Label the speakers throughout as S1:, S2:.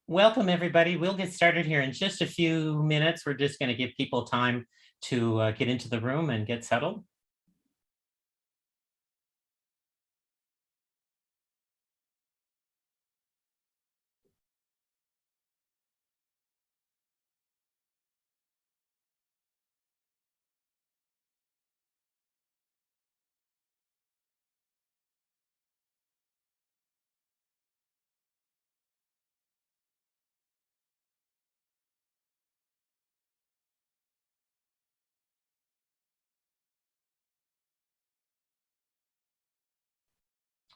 S1: Welcome, everybody. We'll get started here in just a few minutes. We're just going to give people time to get into the room and get settled.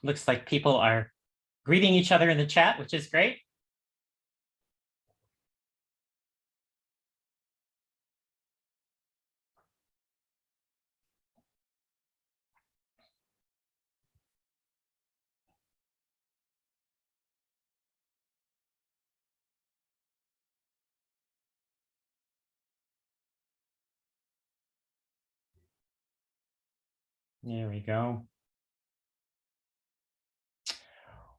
S1: Looks like people are greeting each other in the chat, which is great. There we go.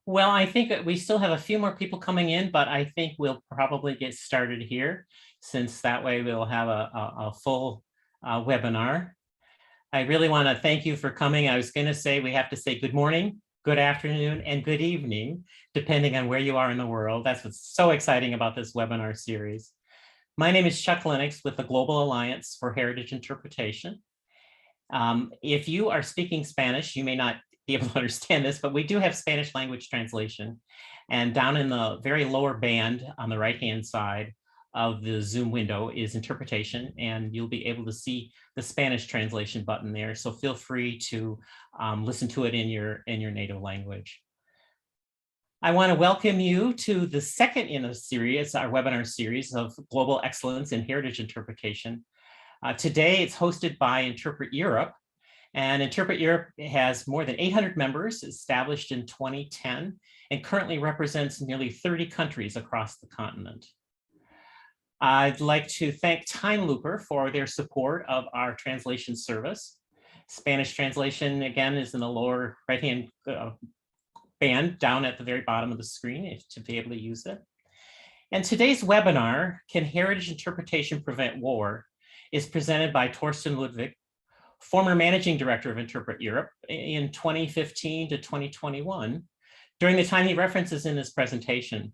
S1: Well, I think that we still have a few more people coming in, but I think we'll probably get started here, since that way we'll have a full webinar. I really want to thank you for coming. I was going to say we have to say good morning, good afternoon, and good evening, depending on where you are in the world. That's what's so exciting about this webinar series. My name is Chuck Lennox with the Global Alliance for Heritage Interpretation. If you are speaking Spanish, you may not be able to understand this, but we do have Spanish language translation. And down in the very lower band on the right-hand side of the Zoom window is interpretation, and you'll be able to see the Spanish translation button there. So feel free to listen to it in your native language. I want to welcome you to the second in a series, our webinar series of Global Excellence in Heritage Interpretation. Today it's hosted by Interpret Europe, and Interpret Europe has more than 800 members, established in 2010, and currently represents nearly 30 countries across the continent. I'd like to thank Time Looper for their support of our translation service. Spanish translation, again, is in the lower right-hand band down at the very bottom of the screen to be able to use it. And today's webinar, Can Heritage Interpretation Prevent War?, is presented by Thorsten Ludwig, former managing director of Interpret Europe in 2015 to 2021, during the time he references in this presentation.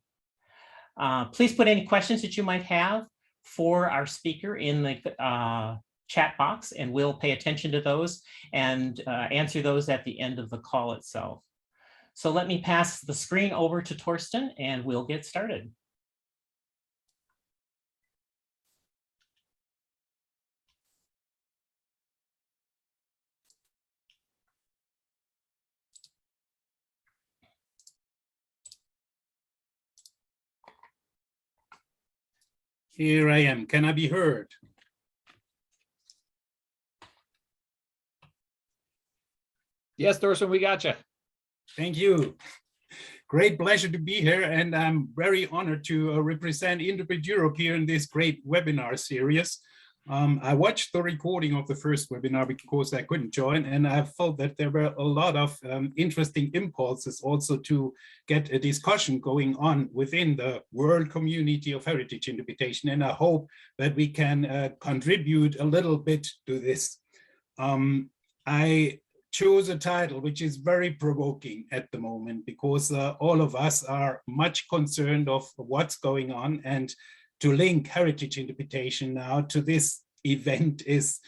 S1: Please put any questions that you might have for our speaker in the chat box, and we'll pay attention to those and answer those at the end of the call itself. So let me pass the screen over to Thorsten and we'll get started.
S2: Here I am. Can I be heard?
S3: Yes, Thorsten, we got you.
S2: Thank you. Great pleasure to be here, and I'm very honored to represent Interpret Europe here in this great webinar series. I watched the recording of the first webinar because I couldn't join, and I felt that there were a lot of interesting impulses also to get a discussion going on within the world community of heritage interpretation, and I hope that we can contribute a little bit to this. I chose a title which is very provoking at the moment, because all of us are much concerned of what's going on, and to link heritage interpretation now to this event is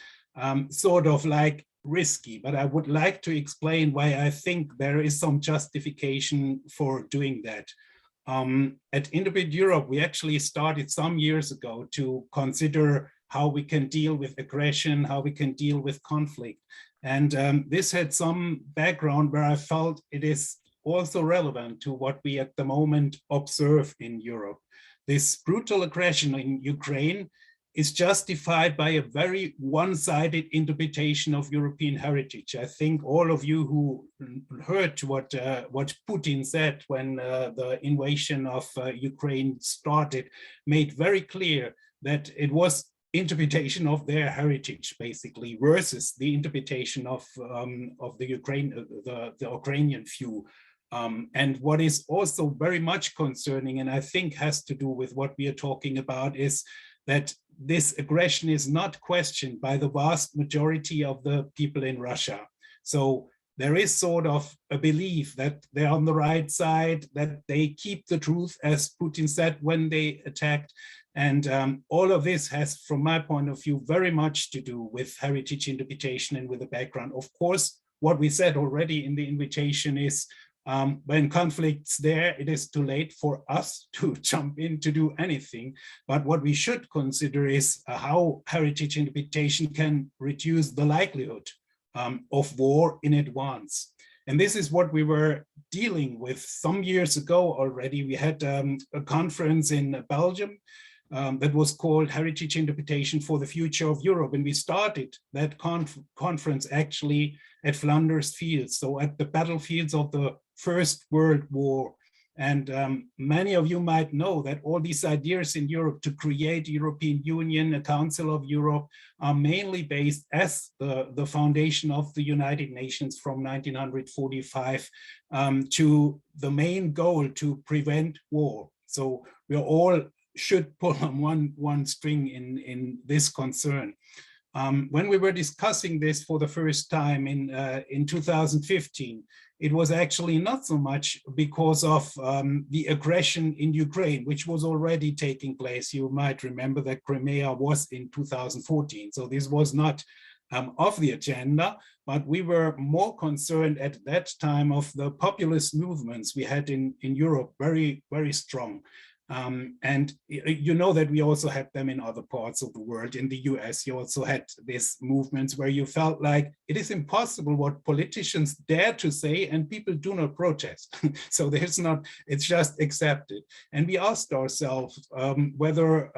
S2: sort of like risky, but I would like to explain why I think there is some justification for doing that. At Interpret Europe, we actually started some years ago to consider how we can deal with aggression, how we can deal with conflict. And this had some background where I felt it is also relevant to what we at the moment observe in Europe. This brutal aggression in Ukraine is justified by a very one-sided interpretation of European heritage. I think all of you who heard what Putin said when the invasion of Ukraine started made very clear that it was interpretation of their heritage, basically, versus the interpretation of the Ukrainian view. And what is also very much concerning, and I think has to do with what we are talking about, is that this aggression is not questioned by the vast majority of the people in Russia. So there is sort of a belief that they're on the right side, that they keep the truth, as Putin said when they attacked. And all of this has, from my point of view, very much to do with heritage interpretation and with the background. Of course, what we said already in the invitation is when conflict's there, it is too late for us to jump in to do anything. But what we should consider is how heritage interpretation can reduce the likelihood of war in advance. And this is what we were dealing with some years ago already. We had a conference in Belgium that was called Heritage Interpretation for the Future of Europe. And we started that conference actually at Flanders Fields, so at the battlefields of the First World War. And many of you might know that all these ideas in Europe to create European Union, a Council of Europe, are mainly based as the foundation of the United Nations from 1945 to the main goal to prevent war. So we all should pull on one string in this concern. When we were discussing this for the first time in 2015, it was actually not so much because of the aggression in Ukraine, which was already taking place. You might remember that Crimea was in 2014. So this was not off the agenda, but we were more concerned at that time of the populist movements we had in Europe, very, very strong. And you know that we also had them in other parts of the world. In the US, you also had these movements where you felt like it is impossible what politicians dare to say and people do not protest. So there's not, it's just accepted. And we asked ourselves whether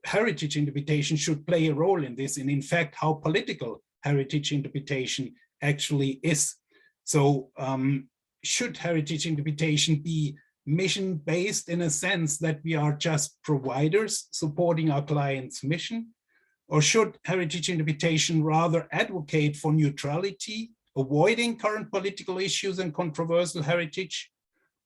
S2: heritage interpretation should play a role in this, and in fact, how political heritage interpretation actually is. So should heritage interpretation be mission-based in a sense that we are just providers supporting our client's mission? Or should heritage interpretation rather advocate for neutrality, avoiding current political issues and controversial heritage?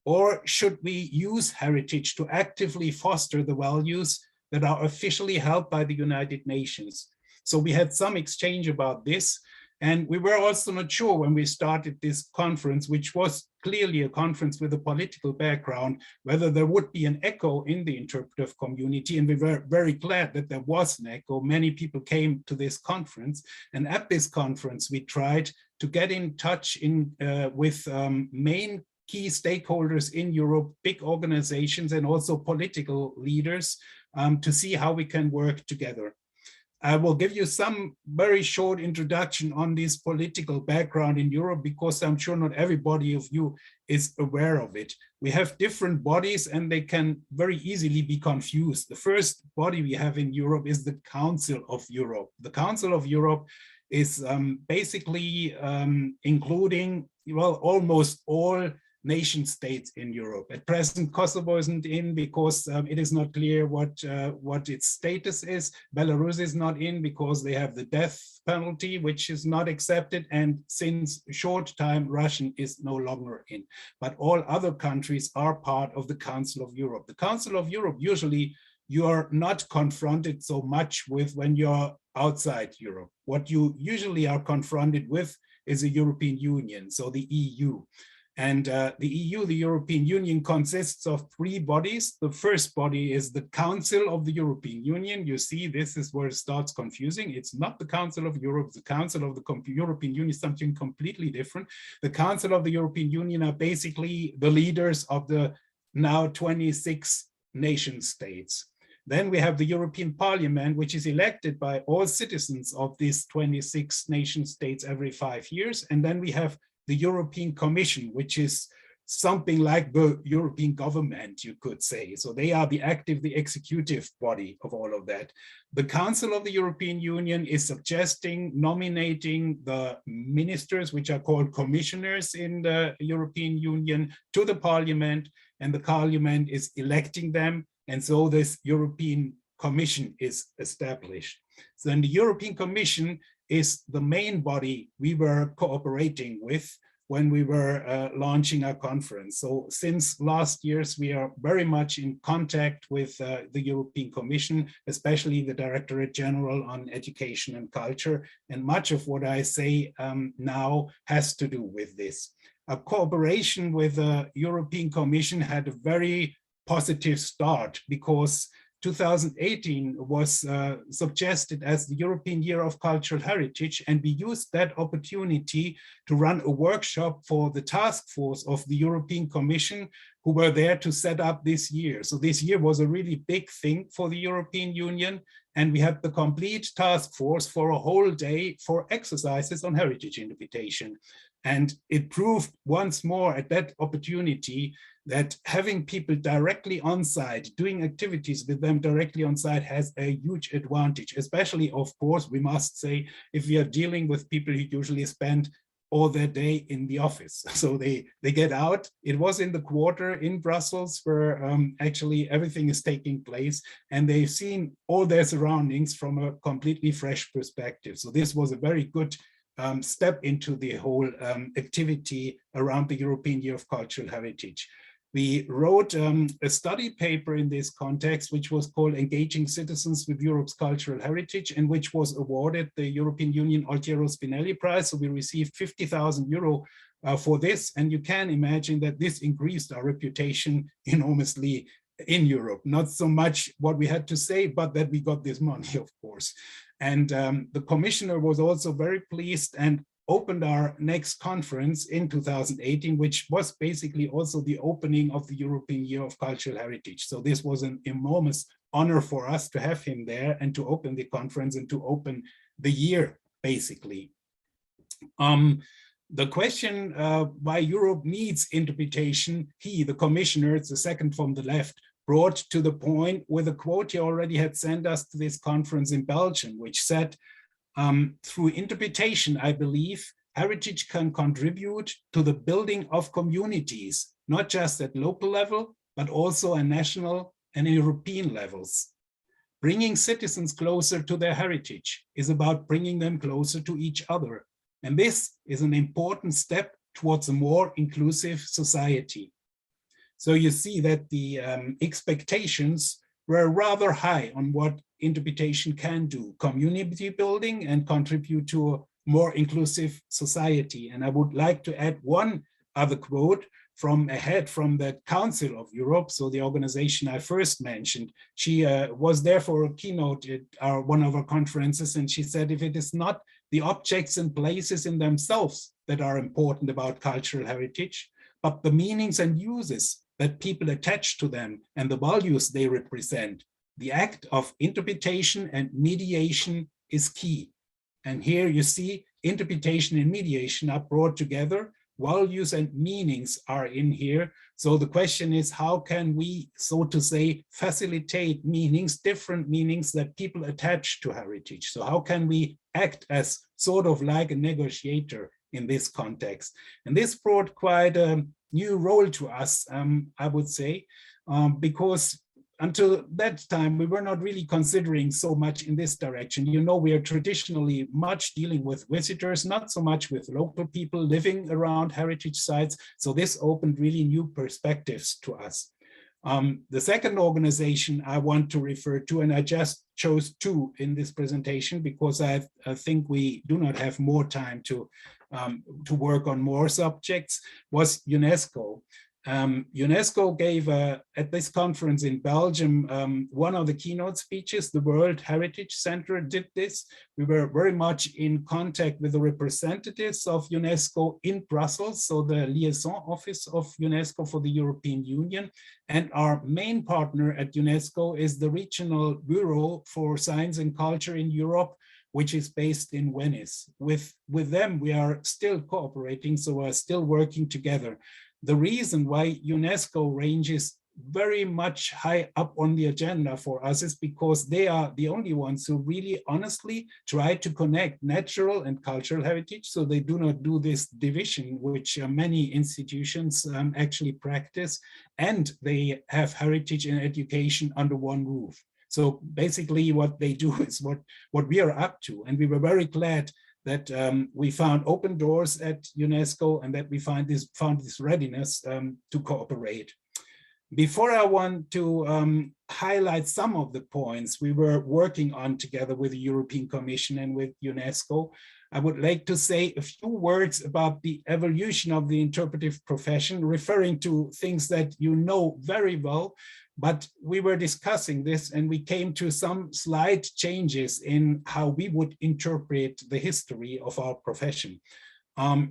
S2: Or should we use heritage to actively foster the values that are officially held by the United Nations? So we had some exchange about this. And we were also not sure when we started this conference, which was clearly a conference with a political background, whether there would be an echo in the interpretive community. And we were very glad that there was an echo. Many people came to this conference. And at this conference, we tried to get in touch with main key stakeholders in Europe, big organizations, and also political leaders to see how we can work together. I will give you some very short introduction on this political background in Europe, because I'm sure not everybody of you is aware of it. We have different bodies and they can very easily be confused. The first body we have in Europe is the Council of Europe. The Council of Europe is basically including, well, almost all nation states in Europe. At present, Kosovo isn't in because it is not clear what its status is. Belarus is not in because they have the death penalty, which is not accepted. And since a short time, Russian is no longer in. But all other countries are part of the Council of Europe. The Council of Europe, usually you are not confronted so much with when you're outside Europe. What you usually are confronted with is the European Union, so the EU. And the EU, the European Union, consists of three bodies. The first body is the Council of the European Union. You see, this is where it starts confusing. It's not the Council of Europe. The Council of the European Union is something completely different. The Council of the European Union are basically the leaders of the now 26 nation states. Then we have the European Parliament, which is elected by all citizens of these 26 nation states every 5 years. And then we have the European Commission, which is something like the European government, you could say. So they are the executive body of all of that. The Council of the European Union is suggesting, nominating the ministers, which are called commissioners in the European Union, to the Parliament, and the Parliament is electing them. And so this European Commission is established. So then the European Commission is the main body we were cooperating with when we were launching our conference. So since last years, we are very much in contact with the European Commission, especially the Directorate General on Education and Culture. And much of what I say now has to do with this. Our cooperation with the European Commission had a very positive start because 2018 was suggested as the European Year of Cultural Heritage, and we used that opportunity to run a workshop for the task force of the European Commission who were there to set up this year. So this year was a really big thing for the European Union, and we had the complete task force for a whole day for exercises on heritage interpretation. And it proved once more at that opportunity that having people directly on site, doing activities with them directly on site has a huge advantage, especially, of course, we must say, if we are dealing with people who usually spend all their day in the office. So they get out. It was in the quarter in Brussels where actually everything is taking place, and they've seen all their surroundings from a completely fresh perspective. So this was a very good step into the whole activity around the European Year of Cultural Heritage. We wrote a study paper in this context, which was called Engaging Citizens with Europe's Cultural Heritage, and which was awarded the European Union Altiero Spinelli Prize. So we received 50,000 euro for this. And you can imagine that this increased our reputation enormously in Europe. Not so much what we had to say, but that we got this money, of course. And the commissioner was also very pleased and opened our next conference in 2018, which was basically also the opening of the European Year of Cultural Heritage. So this was an enormous honor for us to have him there and to open the conference and to open the year, basically. The question why Europe needs interpretation, he, the commissioner, it's the second from the left, brought to the point with a quote he already had sent us to this conference in Belgium, which said, through interpretation, I believe, heritage can contribute to the building of communities, not just at local level, but also at national and European levels. Bringing citizens closer to their heritage is about bringing them closer to each other. And this is an important step towards a more inclusive society. So you see that the expectations were rather high on what interpretation can do, community building and contribute to a more inclusive society. And I would like to add one other quote from a head from the Council of Europe, so the organization I first mentioned. She was there for a keynote at one of our conferences, and she said, if it is not the objects and places in themselves that are important about cultural heritage, but the meanings and uses that people attach to them and the values they represent, the act of interpretation and mediation is key. And here you see interpretation and mediation are brought together. Values and meanings are in here. So the question is, how can we, so to say, facilitate meanings, different meanings that people attach to heritage? So how can we act as sort of like a negotiator in this context? And this brought quite a new role to us, I would say, because until that time, we were not really considering so much in this direction. You know, we are traditionally much dealing with visitors, not so much with local people living around heritage sites. So this opened really new perspectives to us. The second organization I want to refer to, and I just chose two in this presentation because I think we do not have more time to work on more subjects, was Unesco. Unesco gave, at this conference in Belgium, one of the keynote speeches. The World Heritage Center did this. We were very much in contact with the representatives of UNESCO in Brussels, so the liaison office of UNESCO for the European Union. And our main partner at UNESCO is the Regional Bureau for Science and Culture in Europe, which is based in Venice. With them, we are still cooperating, so we're still working together. The reason why UNESCO ranges very much high up on the agenda for us is because they are the only ones who really honestly try to connect natural and cultural heritage. So they do not do this division, which many institutions actually practice, and they have heritage and education under one roof. So basically what they do is what we are up to. And we were very glad that we found open doors at UNESCO and that we found this readiness to cooperate. Before I want to highlight some of the points we were working on together with the European Commission and with UNESCO, I would like to say a few words about the evolution of the interpretive profession, referring to things that you know very well, but we were discussing this and we came to some slight changes in how we would interpret the history of our profession.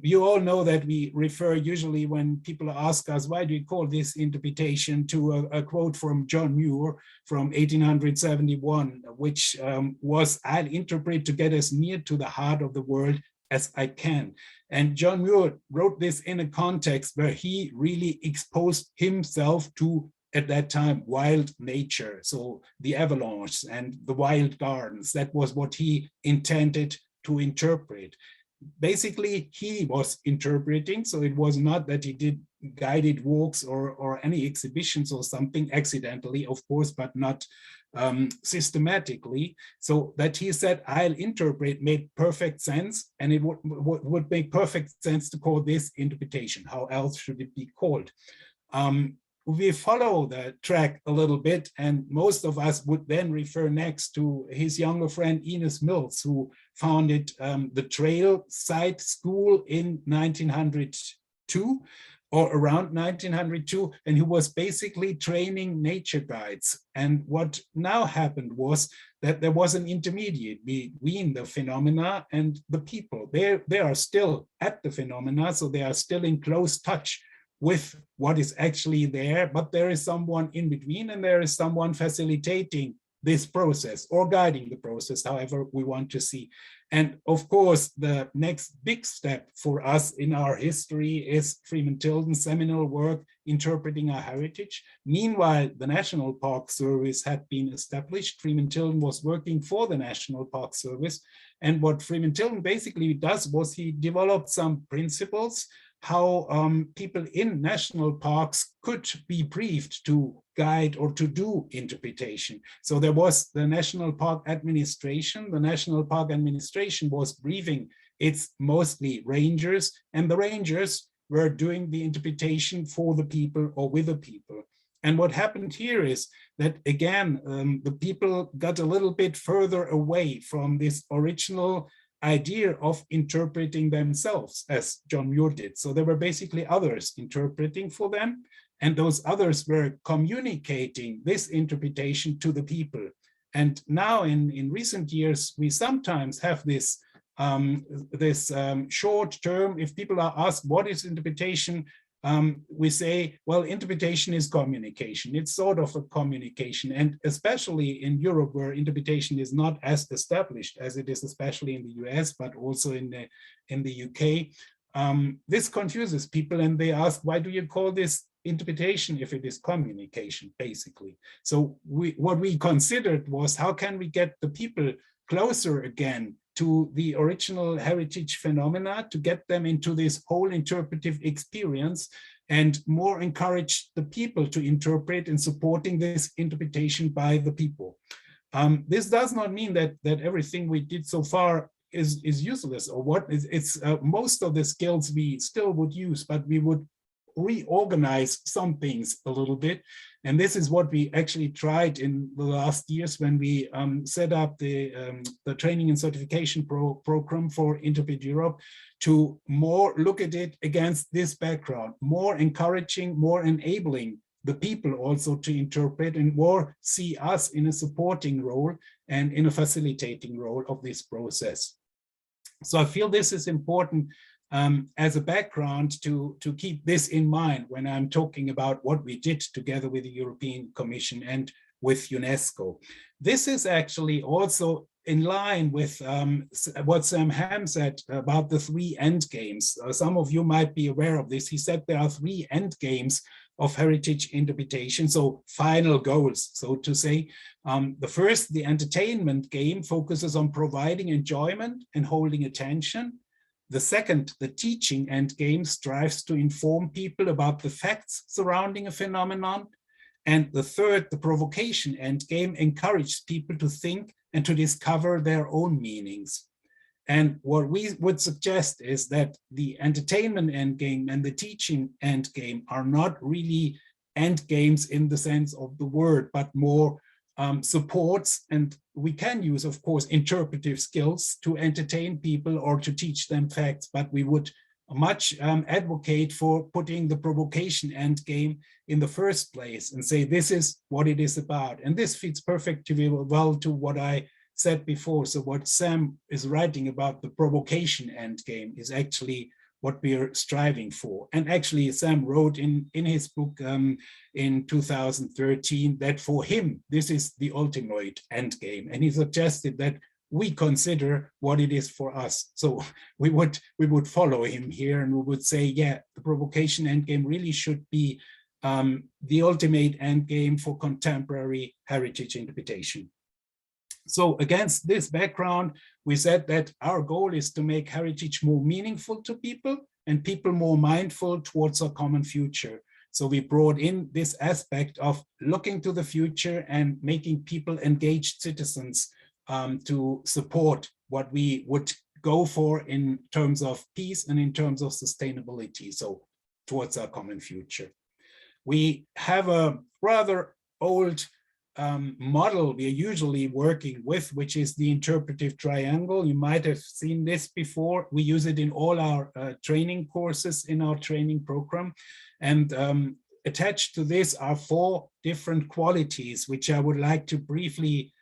S2: You all know that we refer usually when people ask us, why do you call this interpretation, to a quote from John Muir from 1871, which was, I'll interpret to get as near to the heart of the world as I can. And John Muir wrote this in a context where he really exposed himself to, at that time, wild nature. So the avalanche and the wild gardens, that was what he intended to interpret. Basically, he was interpreting, so it was not that he did guided walks or any exhibitions or something, accidentally, of course, but not systematically. So that he said, I'll interpret, made perfect sense, and it would make perfect sense to call this interpretation. How else should it be called? We follow the track a little bit, and most of us would then refer next to his younger friend Enos Mills, who founded the Trail Site School in 1902 or around 1902, and who was basically training nature guides. And what now happened was that there was an intermediate between the phenomena and the people. They are still at the phenomena, so they are still in close touch with what is actually there, but there is someone in between and there is someone facilitating this process or guiding the process, however we want to see. And of course, the next big step for us in our history is Freeman Tilden's seminal work, Interpreting Our Heritage. Meanwhile, the National Park Service had been established. Freeman Tilden was working for the National Park Service. And what Freeman Tilden basically does was he developed some principles how people in national parks could be briefed to guide or to do interpretation. So there was the National Park Administration. The National Park Administration was briefing its mostly rangers, and the rangers were doing the interpretation for the people or with the people. And what happened here is that, again, the people got a little bit further away from this original idea of interpreting themselves, as John Muir did. So there were basically others interpreting for them, and those others were communicating this interpretation to the people. And now in recent years, we sometimes have this, short term, if people are asked what is interpretation, we say, well, interpretation is communication. It's sort of a communication. And especially in Europe, where interpretation is not as established as it is, especially in the US, but also in the UK, this confuses people and they ask, why do you call this interpretation if it is communication, basically? So what we considered was, how can we get the people closer again to the original heritage phenomena, to get them into this whole interpretive experience and more encourage the people to interpret and supporting this interpretation by the people. This does not mean that everything we did so far is useless or what. It's most of the skills we still would use, but we would reorganize some things a little bit. And this is what we actually tried in the last years when we set up the training and certification program for Interpret Europe, to more look at it against this background, more encouraging, more enabling the people also to interpret, and more see us in a supporting role and in a facilitating role of this process. So I feel this is important as a background to keep this in mind when I'm talking about what we did together with the European Commission and with UNESCO. This is actually also in line with what Sam Ham said about the 3 end games. Some of you might be aware of this. He said there are 3 end games of heritage interpretation, so final goals, so to say. The first, the entertainment game, focuses on providing enjoyment and holding attention. The second, the teaching end game, strives to inform people about the facts surrounding a phenomenon. And the third, the provocation end game, encourages people to think and to discover their own meanings. And what we would suggest is that the entertainment endgame and the teaching endgame are not really endgames in the sense of the word, but more supports. And we can use, of course, interpretive skills to entertain people or to teach them facts, but we would much advocate for putting the provocation endgame in the first place and say, this is what it is about. And this fits perfectly well to what I said before. So what Sam is writing about the provocation endgame is actually what we are striving for. And actually, Sam wrote in his book in 2013 that for him, this is the ultimate endgame. And he suggested that we consider what it is for us. So we would follow him here, and we would say, yeah, the provocation endgame really should be the ultimate endgame for contemporary heritage interpretation. So against this background, we said that our goal is to make heritage more meaningful to people and people more mindful towards a common future. So we brought in this aspect of looking to the future and making people engaged citizens to support what we would go for in terms of peace and in terms of sustainability, so towards our common future. We have a rather old model we are usually working with, which is the interpretive triangle. You might have seen this before. We use it in all our training courses in our training program. And attached to this are 4 different qualities, which I would like to briefly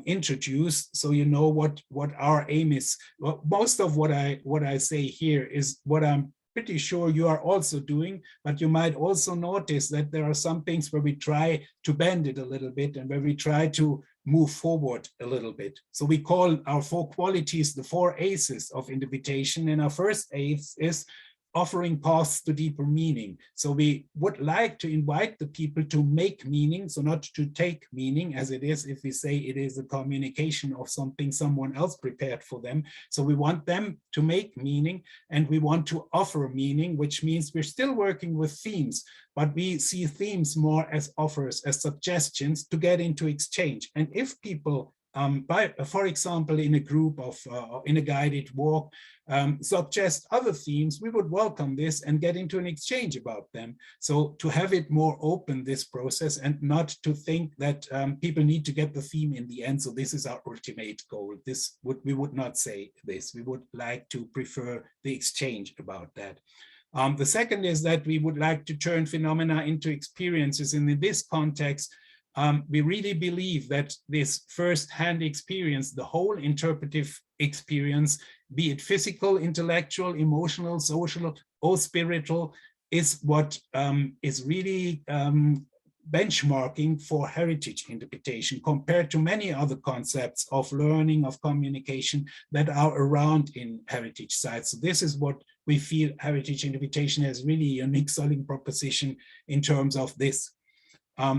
S2: introduce, so you know what our aim is. Well, most of what I say here is what I'm pretty sure you are also doing, but you might also notice that there are some things where we try to bend it a little bit and where we try to move forward a little bit. So we call our 4 qualities the 4 aces of interpretation. And our first ace is offering paths to deeper meaning. So we would like to invite the people to make meaning, so not to take meaning as it is if we say it is a communication of something someone else prepared for them. So we want them to make meaning, and we want to offer meaning, which means we're still working with themes, but we see themes more as offers, as suggestions to get into exchange. And if people for example, in a group of, in a guided walk, suggest other themes, we would welcome this and get into an exchange about them. So to have it more open, this process, and not to think that people need to get the theme in the end. So this is our ultimate goal. We would not say this. We would like to prefer the exchange about that. The second is that we would like to turn phenomena into experiences. And in this context, we really believe that this first-hand experience, the whole interpretive experience, be it physical, intellectual, emotional, social, or spiritual, is what is really benchmarking for heritage interpretation compared to many other concepts of learning, of communication that are around in heritage sites. So this is what we feel heritage interpretation has really a unique selling proposition in terms of this.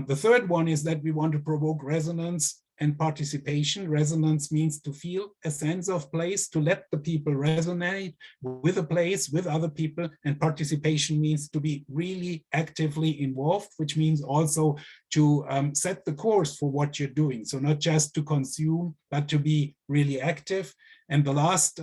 S2: The third one is that we want to provoke resonance and participation. Resonance means to feel a sense of place, to let the people resonate with a place, with other people, and participation means to be really actively involved, which means also to set the course for what you're doing. So not just to consume, but to be really active. And the last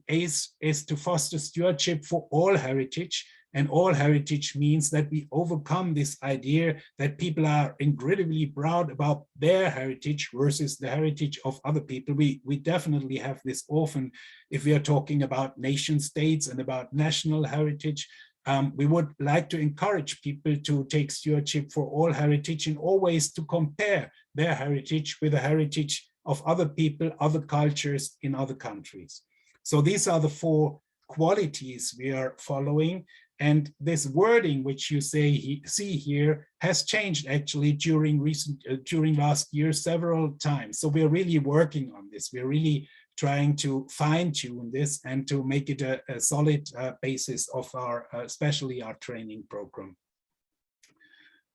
S2: ace is to foster stewardship for all heritage. And all heritage means that we overcome this idea that people are incredibly proud about their heritage versus the heritage of other people. We definitely have this often if we are talking about nation states and about national heritage. We would like to encourage people to take stewardship for all heritage and always to compare their heritage with the heritage of other people, other cultures in other countries. So these are the 4 qualities we are following. And this wording, which you see here, has changed actually during last year several times. So we're really working on this. We're really trying to fine tune this and to make it a solid basis of our, especially our training program.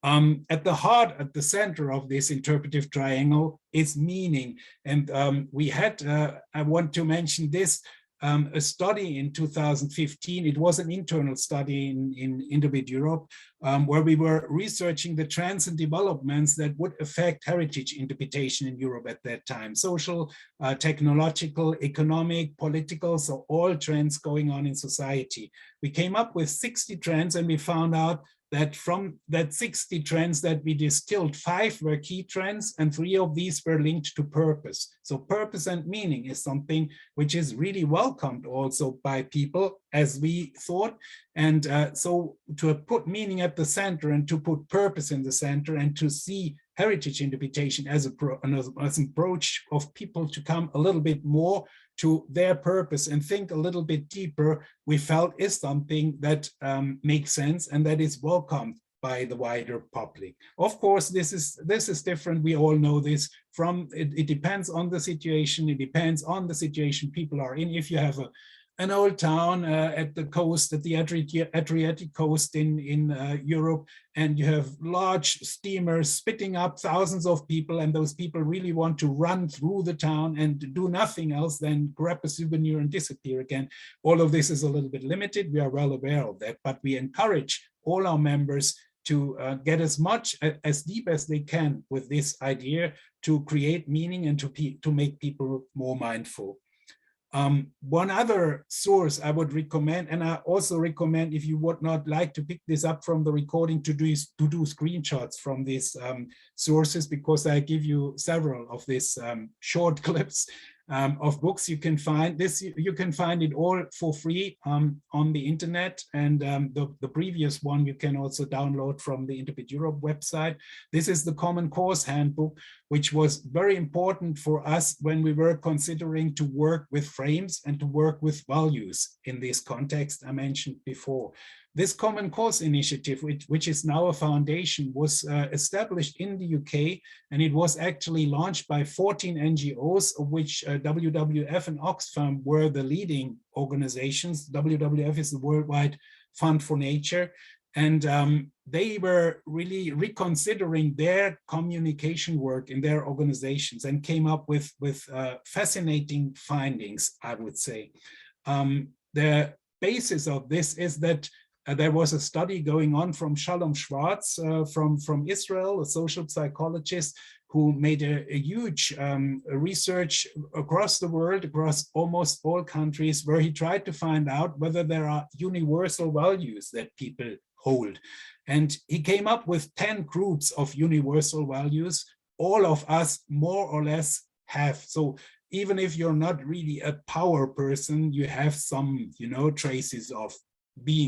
S2: At the heart, at the center of this interpretive triangle is meaning. And I want to mention this. a study in 2015. It was an internal study in Interpret Europe, where we were researching the trends and developments that would affect heritage interpretation in Europe at that time. Social, technological, economic, political, so all trends going on in society. We came up with 60 trends, and we found out that from that 60 trends that we distilled, 5 were key trends and 3 of these were linked to purpose. So purpose and meaning is something which is really welcomed also by people, as we thought. And so to put meaning at the center and to put purpose in the center and to see heritage interpretation as an approach of people to come a little bit more to their purpose and think a little bit deeper, we felt is something that makes sense and that is welcomed by the wider public. Of course, this is different. We all know this. It depends on the situation. It depends on the situation people are in. If you have an old town at the coast, at the Adriatic coast in Europe, and you have large steamers spitting up thousands of people, and those people really want to run through the town and do nothing else than grab a souvenir and disappear again. All of this is a little bit limited. We are well aware of that, but we encourage all our members to get as much, as deep as they can with this idea to create meaning and to make people more mindful. One other source I would recommend, and I also recommend if you would not like to pick this up from the recording, to do screenshots from these sources, because I give you several of these short clips of books. You can find this, you can find it all for free on the internet, and the previous one you can also download from the Interpret Europe website. This is the Common Cause Handbook, which was very important for us when we were considering to work with frames and to work with values in this context I mentioned before. This Common Cause initiative, which is now a foundation, was established in the UK, and it was actually launched by 14 NGOs, of which WWF and Oxfam were the leading organizations. WWF is the Worldwide Fund for Nature, and they were really reconsidering their communication work in their organizations and came up with fascinating findings, I would say. The basis of this is that there was a study going on from Shalom Schwartz from Israel, a social psychologist who made a huge research across the world, across almost all countries, where he tried to find out whether there are universal values that people hold. And he came up with 10 groups of universal values. All of us more or less have. So even if you're not really a power person, you have some, traces of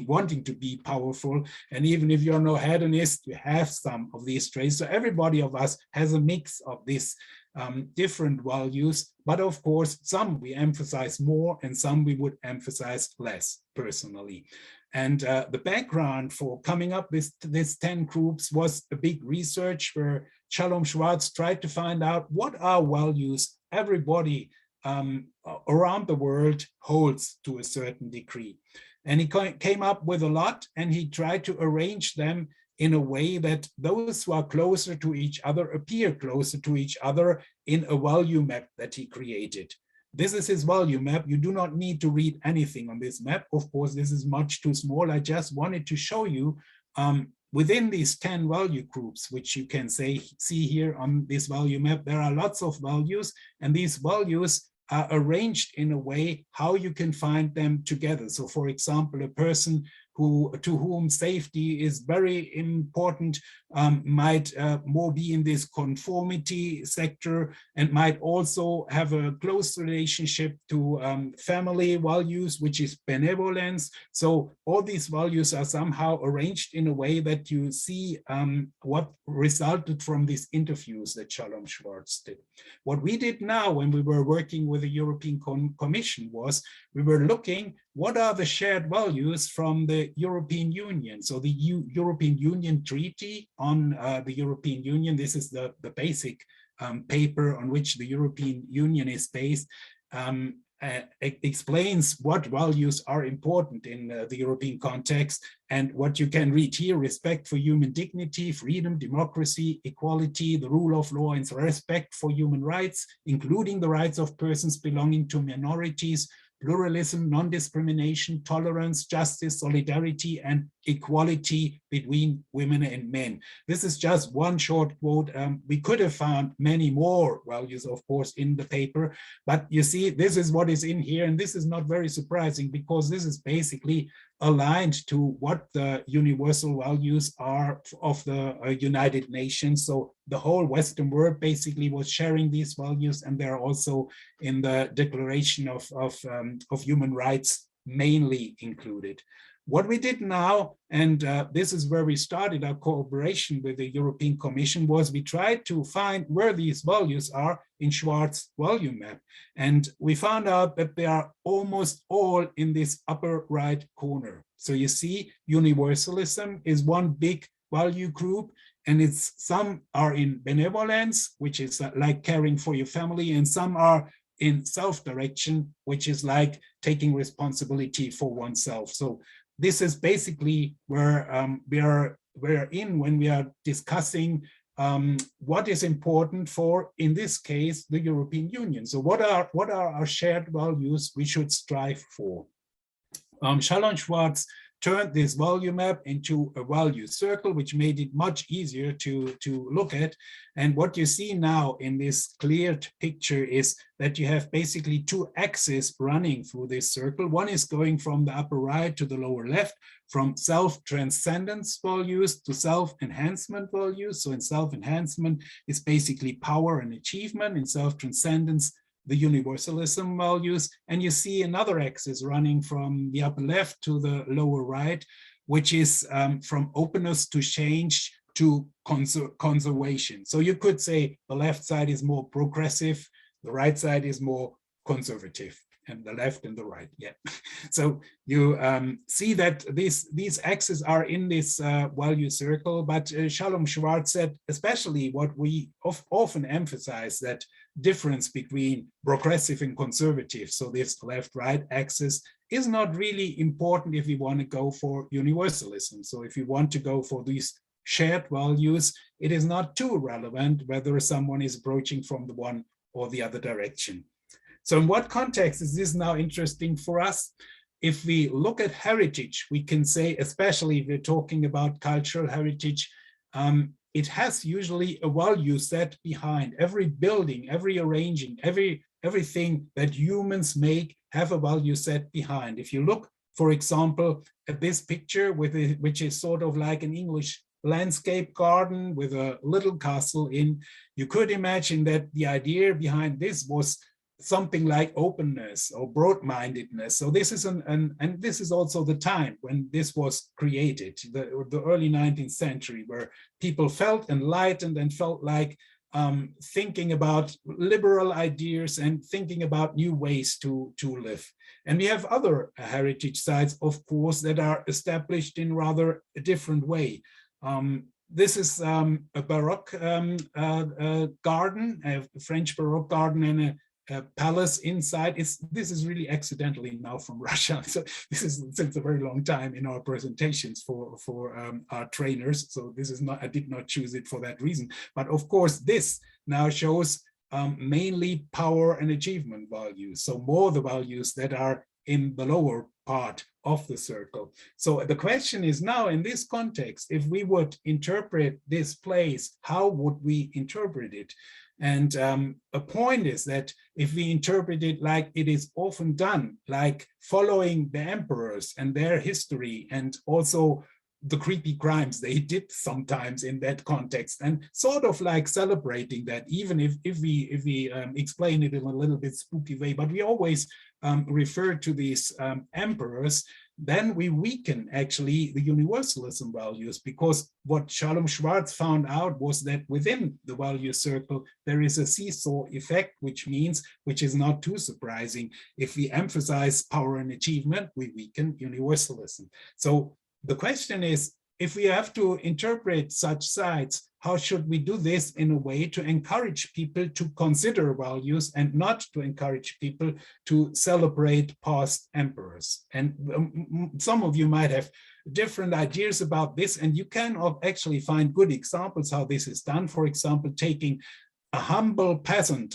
S2: wanting to be powerful. And even if you're no hedonist, you have some of these traits. So everybody of us has a mix of these different values, but of course, some we emphasize more and some we would emphasize less personally. And the background for coming up with these 10 groups was a big research where Shalom Schwartz tried to find out what are values everybody around the world holds to a certain degree. And he came up with a lot, and he tried to arrange them in a way that those who are closer to each other appear closer to each other in a value map that he created. This is his value map. You do not need to read anything on this map. Of course, this is much too small. I just wanted to show you within these 10 value groups, which you can see here on this value map, there are lots of values, and these values are arranged in a way how you can find them together. So for example, a person to whom safety is very important might more be in this conformity sector, and might also have a close relationship to family values, which is benevolence. So all these values are somehow arranged in a way that you see what resulted from these interviews that Shalom Schwartz did. What we did now when we were working with the European Commission was we were looking what are the shared values from the European Union. So the European Union Treaty on the European Union, this is the basic paper on which the European Union is based, explains what values are important in the European context. And what you can read here: respect for human dignity, freedom, democracy, equality, the rule of law, and respect for human rights, including the rights of persons belonging to minorities, pluralism, non-discrimination, tolerance, justice, solidarity, and equality between women and men. This is just one short quote. We could have found many more values, of course, in the paper, but you see, this is what is in here, and this is not very surprising because this is basically aligned to what the universal values are of the United Nations. So the whole Western world basically was sharing these values, and they're also in the Declaration of Human Rights mainly included. What we did now, and this is where we started our cooperation with the European Commission, was we tried to find where these values are in Schwartz's value map. And we found out that they are almost all in this upper right corner. So you see, universalism is one big value group, and some are in benevolence, which is like caring for your family, and some are in self-direction, which is like taking responsibility for oneself. So this is basically where we're in when we are discussing what is important for, in this case, the European Union. So what are our shared values we should strive for? Shalom Schwartz turned this value map into a value circle, which made it much easier to look at. And what you see now in this cleared picture is that you have basically two axes running through this circle. One is going from the upper right to the lower left, from self-transcendence values to self-enhancement values. So in self-enhancement, it's basically power and achievement. In self-transcendence, the universalism values, and you see another axis running from the upper left to the lower right, which is from openness to change to conservation. So you could say the left side is more progressive, the right side is more conservative, and the left and the right, yeah. So you see that these axes are in this value circle, but Shalom Schwartz said, especially what we often emphasize, that difference between progressive and conservative, so this left-right axis, is not really important if you want to go for universalism. So if you want to go for these shared values, it is not too relevant whether someone is approaching from the one or the other direction. So in what context is this now interesting for us? If we look at heritage, we can say, especially if we're talking about cultural heritage, it has usually a value set behind. Every building, every arranging, everything that humans make have a value set behind. If you look, for example, at this picture, which is sort of like an English landscape garden with a little castle in, you could imagine that the idea behind this was something like openness or broad-mindedness. So this is and this is also the time when this was created, the early 19th century, where people felt enlightened and felt like thinking about liberal ideas and thinking about new ways to live. And we have other heritage sites, of course, that are established in rather a different way. This is a Baroque garden, a French Baroque garden, and a palace inside. This is really accidentally now from Russia. So this is since a very long time in our presentations for our trainers. So this is not, I did not choose it for that reason. But of course, this now shows mainly power and achievement values. So more the values that are in the lower part of the circle. So the question is now, in this context, if we would interpret this place, how would we interpret it? And a point is that if we interpret it like it is often done, like following the emperors and their history, and also the creepy crimes they did sometimes in that context, and sort of like celebrating that, even if we explain it in a little bit spooky way, but we always refer to these emperors, then we weaken actually the universalism values, because what Shalom Schwartz found out was that within the value circle, there is a seesaw effect, which is not too surprising. If we emphasize power and achievement, we weaken universalism. So the question is, if we have to interpret such sites, how should we do this in a way to encourage people to consider values and not to encourage people to celebrate past emperors? And some of you might have different ideas about this, and you can actually find good examples how this is done. For example, taking a humble peasant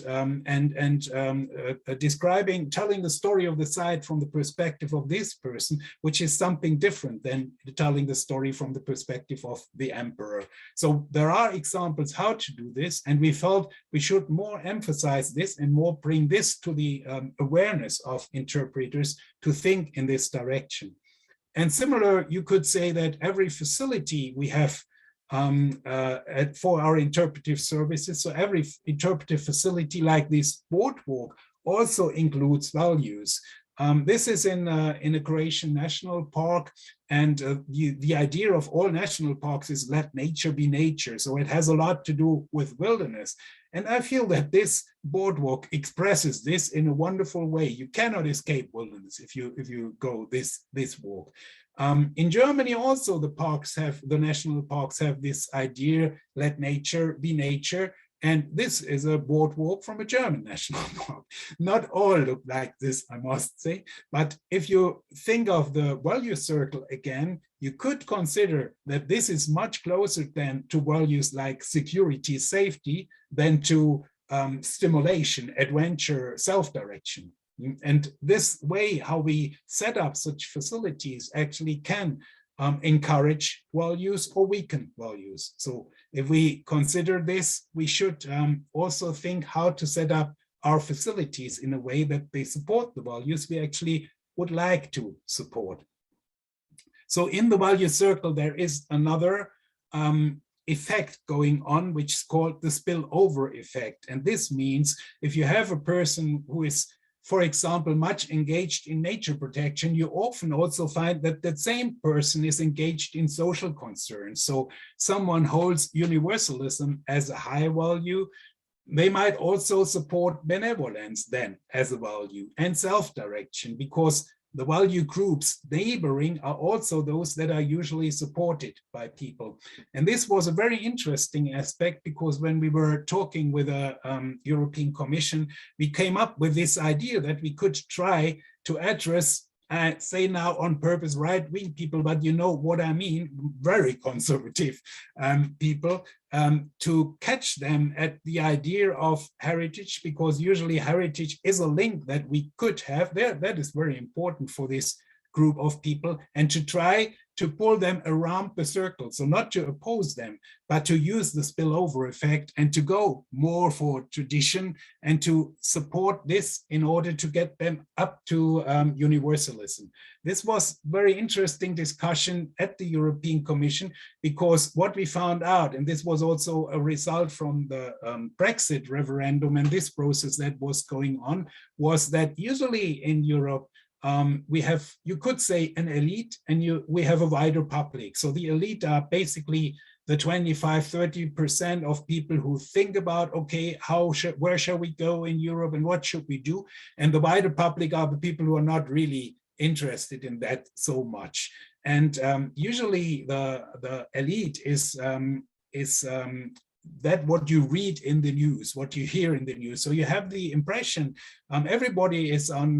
S2: telling the story of the site from the perspective of this person, which is something different than telling the story from the perspective of the emperor. So there are examples how to do this, and we felt we should more emphasize this and more bring this to the awareness of interpreters to think in this direction. And similar, you could say that every facility we have for our interpretive services. So every interpretive facility like this boardwalk also includes values. This is in a Croatian national park, and the idea of all national parks is let nature be nature. So it has a lot to do with wilderness. And I feel that this boardwalk expresses this in a wonderful way. You cannot escape wilderness if you go this walk. In Germany also the national parks have this idea, let nature be nature. And this is a boardwalk from a German national park. Not all look like this, I must say. But if you think of the value circle again, you could consider that this is much closer than to values like security, safety, than to stimulation, adventure, self-direction. And this way, how we set up such facilities actually can encourage values or weaken values. So if we consider this, we should also think how to set up our facilities in a way that they support the values we actually would like to support. So in the value circle, there is another effect going on, which is called the spillover effect. And this means if you have a person who is, for example, much engaged in nature protection, you often also find that that same person is engaged in social concerns. So someone holds universalism as a high value. They might also support benevolence then as a value and self-direction, because the value groups neighboring are also those that are usually supported by people. And this was a very interesting aspect, because when we were talking with a European Commission, we came up with this idea that we could try to address, say now on purpose, right-wing people, but you know what I mean, very conservative people, to catch them at the idea of heritage, because usually heritage is a link that we could have there. That is very important for this group of people, and to try to pull them around the circle. So not to oppose them, but to use the spillover effect and to go more for tradition and to support this in order to get them up to universalism. This was very interesting discussion at the European Commission, because what we found out, and this was also a result from the Brexit referendum and this process that was going on, was that usually in Europe, we have, you could say, an elite, and we have a wider public. So the elite are basically the 25–30% of people who think about, okay, where shall we go in Europe and what should we do? And the wider public are the people who are not really interested in that so much. And usually the elite is that what you read in the news, what you hear in the news. So you have the impression everybody is on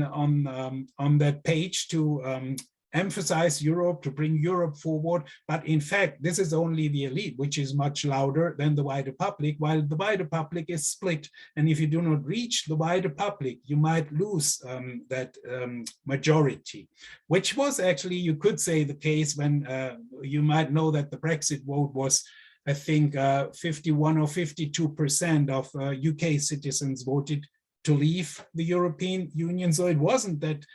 S2: that page to emphasize Europe, to bring Europe forward. But in fact, this is only the elite, which is much louder than the wider public, while the wider public is split. And if you do not reach the wider public, you might lose that majority, which was actually, you could say, the case when you might know that the Brexit vote was, I think 51 or 52% of UK citizens voted to leave the European Union. So it wasn't that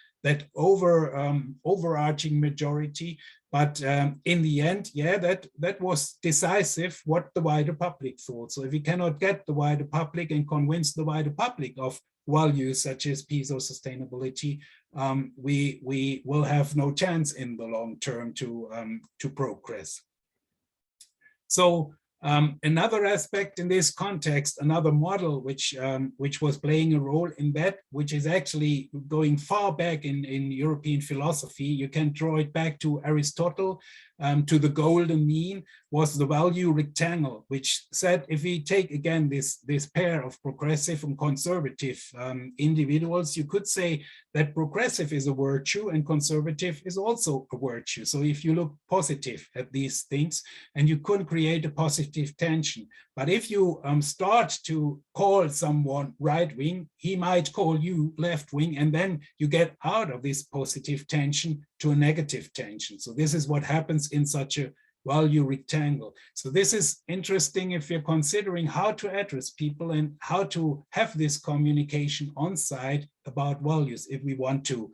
S2: overarching majority, but in the end, yeah, that was decisive what the wider public thought. So if we cannot get the wider public and convince the wider public of values such as peace or sustainability, we will have no chance in the long term to progress. So another aspect in this context, another model which was playing a role in that, which is actually going far back in European philosophy, you can draw it back to Aristotle, to the golden mean, was the value rectangle, which said if we take again this pair of progressive and conservative individuals, you could say that progressive is a virtue and conservative is also a virtue. So if you look positive at these things, and you couldn't create a positive tension, But if you start to call someone right-wing, he might call you left-wing, and then you get out of this positive tension to a negative tension. So this is what happens in such a value rectangle. So this is interesting if you're considering how to address people and how to have this communication on site about values if we want to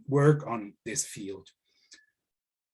S2: work on this field.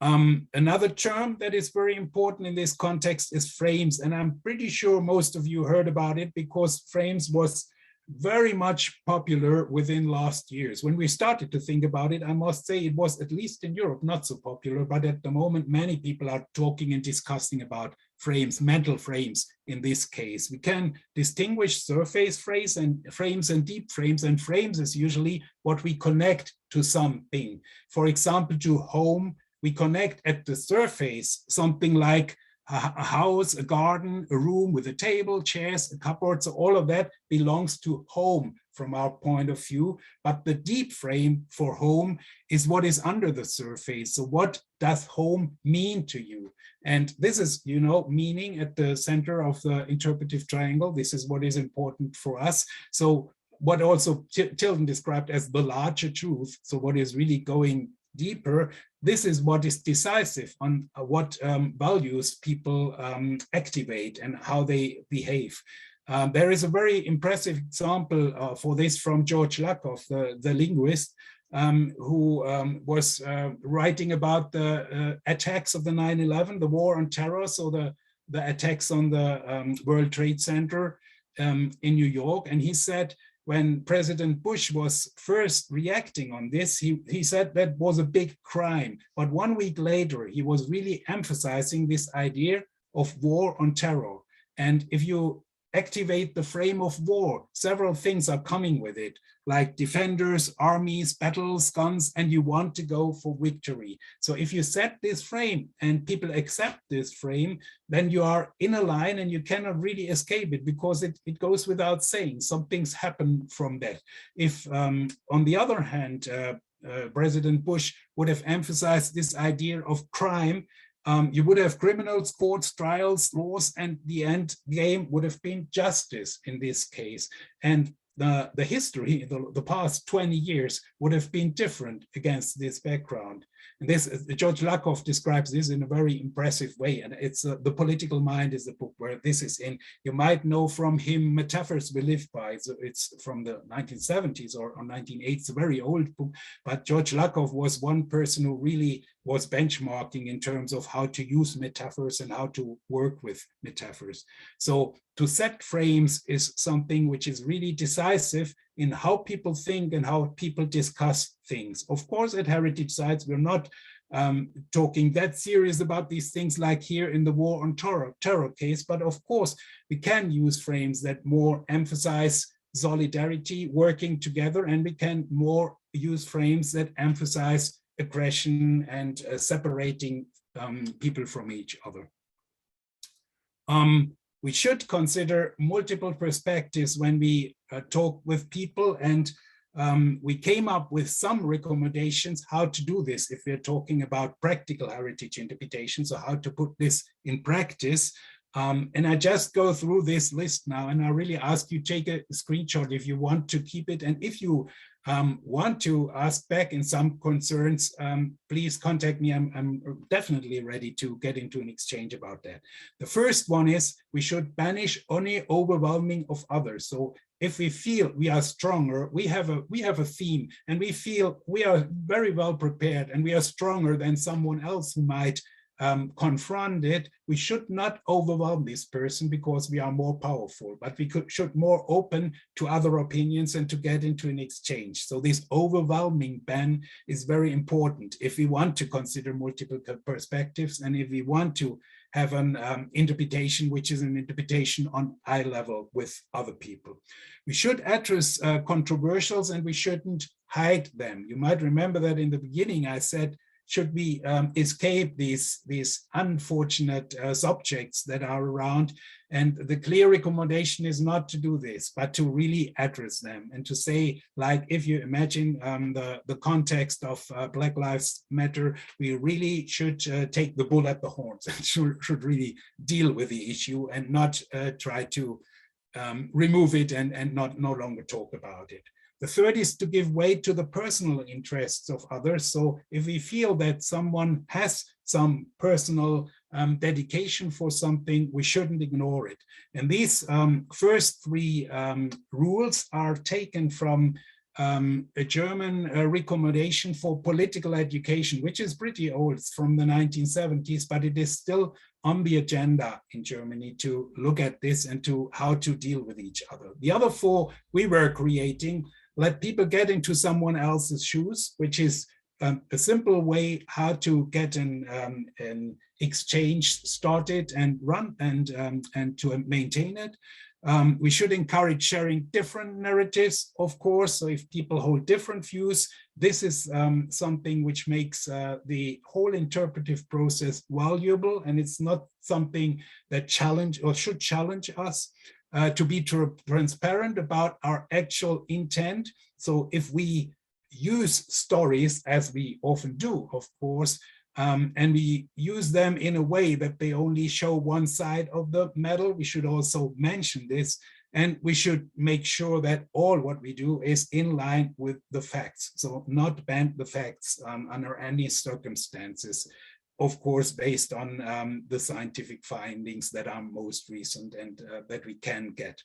S2: Another term that is very important in this context is frames, and I'm pretty sure most of you heard about it because frames was very much popular within last years. When we started to think about it, I must say it was, at least in Europe, not so popular, but at the moment many people are talking and discussing about frames, mental frames in this case. We can distinguish surface frames and deep frames, and frames is usually what we connect to something. For example, to home, we connect at the surface something like a house, a garden, a room with a table, chairs, a cupboard. So all of that belongs to home from our point of view. But the deep frame for home is what is under the surface. So what does home mean to you? And this is, you know, meaning at the center of the interpretive triangle. This is what is important for us. So what also Tilden described as the larger truth. So what is really going deeper, this is what is decisive on what values people activate and how they behave. There is a very impressive example for this from George Lakoff, the linguist, who was writing about the attacks of the 9/11, the war on terror, so the attacks on the World Trade Center in New York. And he said, when President Bush was first reacting on this, he said that was a big crime. But 1 week later, he was really emphasizing this idea of war on terror. And if you activate the frame of war, several things are coming with it, like defenders, armies, battles, guns, and you want to go for victory. So if you set this frame and people accept this frame, then you are in a line and you cannot really escape it because it goes without saying. Some things happen from that. If on the other hand, President Bush would have emphasized this idea of crime, you would have criminals, courts, trials, laws, and the end game would have been justice in this case. And the history, the past 20 years would have been different against this background. And this, George Lakoff describes this in a very impressive way. And it's The Political Mind is the book where this is in. You might know from him Metaphors We Live By. So it's from the 1970s or 1980s, it's a very old book. But George Lakoff was one person who really was benchmarking in terms of how to use metaphors and how to work with metaphors. So to set frames is something which is really decisive in how people think and how people discuss things. Of course, at Heritage Sites, we're not talking that serious about these things like here in the war on terror case, but of course, we can use frames that more emphasize solidarity, working together, and we can more use frames that emphasize aggression and separating people from each other. We should consider multiple perspectives when we talk with people, and we came up with some recommendations how to do this if we're talking about practical heritage interpretation, so how to put this in practice. And I just go through this list now, and I really ask you take a screenshot if you want to keep it. And if you want to ask back in some concerns, please contact me. I'm definitely ready to get into an exchange about that. The first one is we should banish any overwhelming of others. So if we feel we are stronger, we have a theme, and we feel we are very well prepared and we are stronger than someone else who might confront it, we should not overwhelm this person because we are more powerful, but we should more open to other opinions and to get into an exchange. So this overwhelming ban is very important if we want to consider multiple perspectives and if we want to have an interpretation which is an interpretation on eye level with other people. We should address controversials and we shouldn't hide them. You might remember that in the beginning I said should we escape these unfortunate subjects that are around. And the clear recommendation is not to do this, but to really address them and to say, like, if you imagine the context of Black Lives Matter, we really should take the bull at the horns and should really deal with the issue and not try to remove it and no longer talk about it. The third is to give way to the personal interests of others. So if we feel that someone has some personal dedication for something, we shouldn't ignore it. And these first three rules are taken from a German recommendation for political education, which is pretty old. It's from the 1970s, but it is still on the agenda in Germany to look at this and to how to deal with each other. The other four we were creating: let people get into someone else's shoes, which is a simple way how to get an exchange started and run and to maintain it. We should encourage sharing different narratives, of course. So if people hold different views, this is something which makes the whole interpretive process valuable, and it's not something that should challenge us. To be transparent about our actual intent. So if we use stories, as we often do, of course, and we use them in a way that they only show one side of the medal, we should also mention this, and we should make sure that all what we do is in line with the facts. So not bend the facts under any circumstances, of course, based on the scientific findings that are most recent and that we can get.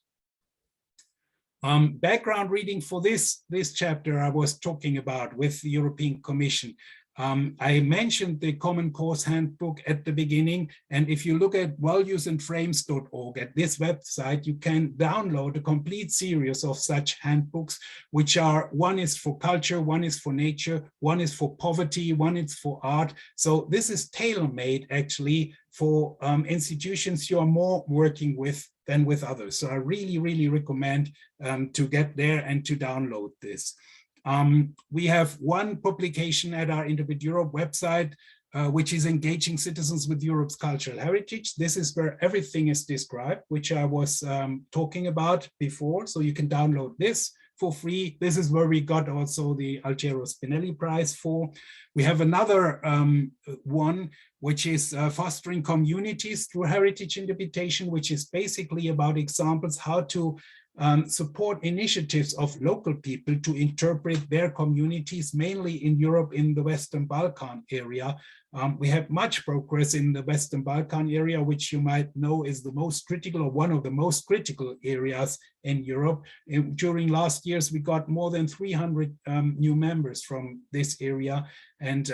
S2: Background reading for this chapter I was talking about with the European Commission. I mentioned the Common Course Handbook at the beginning, and if you look at valuesandframes.org at this website, you can download a complete series of such handbooks, which are, one is for culture, one is for nature, one is for poverty, one is for art. So this is tailor-made actually for institutions you are more working with than with others. So I really, really recommend to get there and to download this. We have one publication at our Interpret Europe website, which is engaging citizens with Europe's cultural heritage. This is where everything is described, which I was talking about before. So you can download this for free. This is where we got also the Altiero Spinelli Prize for. We have another one, which is fostering communities through heritage interpretation, which is basically about examples how to support initiatives of local people to interpret their communities, mainly in Europe, in the Western Balkan area. We have much progress in the Western Balkan area, which you might know is the most critical, or one of the most critical areas in Europe. During last years, we got more than 300 new members from this area, and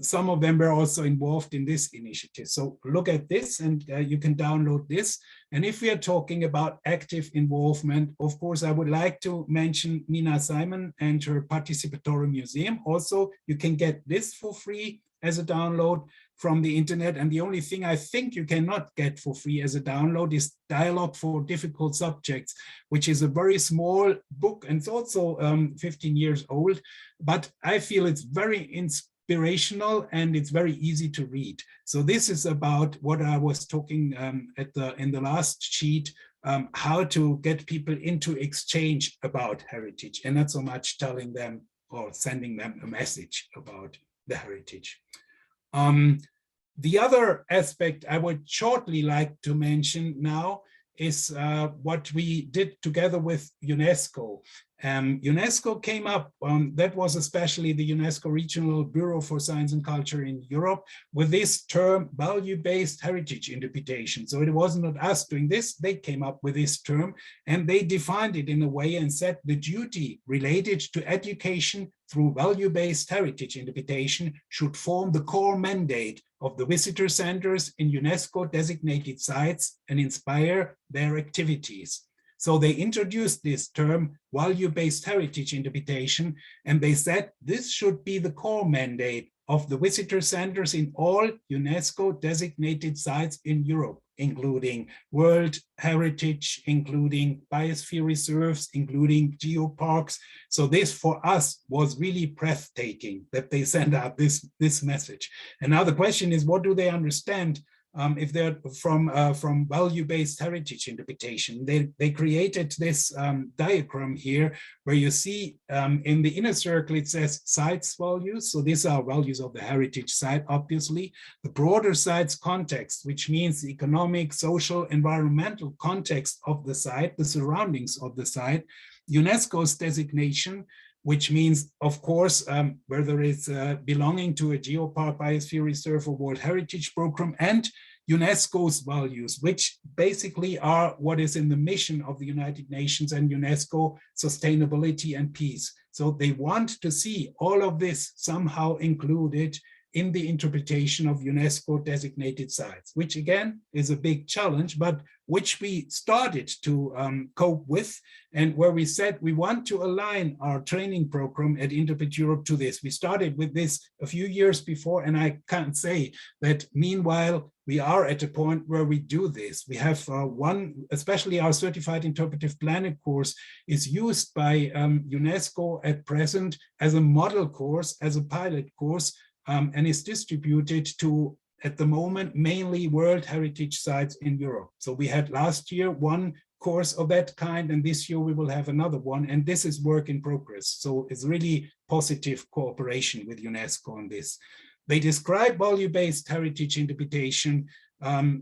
S2: some of them were also involved in this initiative. So look at this, and you can download this. And if we are talking about active involvement, of course, I would like to mention Nina Simon and her participatory museum. Also, you can get this for free as a download from the internet. And the only thing I think you cannot get for free as a download is Dialogue for Difficult Subjects, which is a very small book, and it's also 15 years old, but I feel it's very inspirational and it's very easy to read. So this is about what I was talking in the last sheet, how to get people into exchange about heritage, and not so much telling them or sending them a message about the heritage. The other aspect I would shortly like to mention now is what we did together with UNESCO. UNESCO came up, that was especially the UNESCO Regional Bureau for Science and Culture in Europe, with this term value-based heritage interpretation. So it wasn't not us doing this, they came up with this term, and they defined it in a way and said the duty related to education through value-based heritage interpretation should form the core mandate of the visitor centers in UNESCO designated sites and inspire their activities. So they introduced this term value-based heritage interpretation, and they said this should be the core mandate of the visitor centers in all UNESCO designated sites in Europe, including World Heritage, including biosphere reserves, including geoparks. So this for us was really breathtaking that they sent out this message. And now the question is, what do they understand if they're from value-based heritage interpretation? They created this diagram here where you see in the inner circle it says sites values. So these are values of the heritage site, obviously. The broader sites context, which means the economic, social, environmental context of the site, the surroundings of the site. UNESCO's designation, which means, of course, whether it's belonging to a geopark, biosphere reserve, or World Heritage Program, and UNESCO's values, which basically are what is in the mission of the United Nations and UNESCO, sustainability and peace. So they want to see all of this somehow included in the interpretation of UNESCO designated sites, which again is a big challenge, but which we started to cope with, and where we said we want to align our training program at Interpret Europe to this. We started with this a few years before, and I can't say that meanwhile we are at a point where we do this. We have especially our Certified Interpretive Planet course is used by UNESCO at present as a model course, as a pilot course, and is distributed to, at the moment, mainly World Heritage sites in Europe. So we had last year one course of that kind, and this year we will have another one, and this is work in progress. So it's really positive cooperation with UNESCO on this. They describe value-based heritage interpretation